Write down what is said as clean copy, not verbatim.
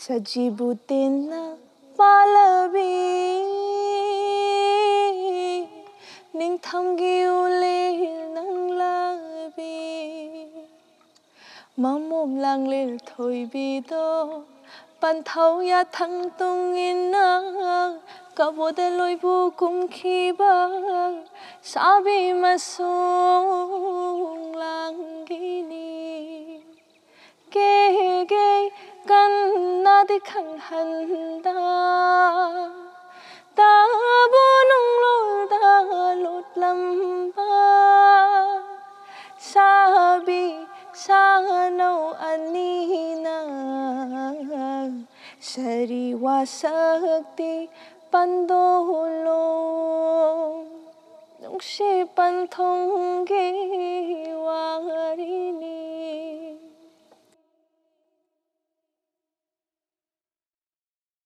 Sajibutin na palabi Ning thamgi ulil nang labi Mamom lang lil thôi bi do Pan thau ya thang tung inna Kabode loi bu kum khi ba Sabi masung lang gini Ge kan na di khang handa Ta bu nung lul da lut lam ba Sabi sa nau anina Sari wasakti pandolong Nung si pantong giwarini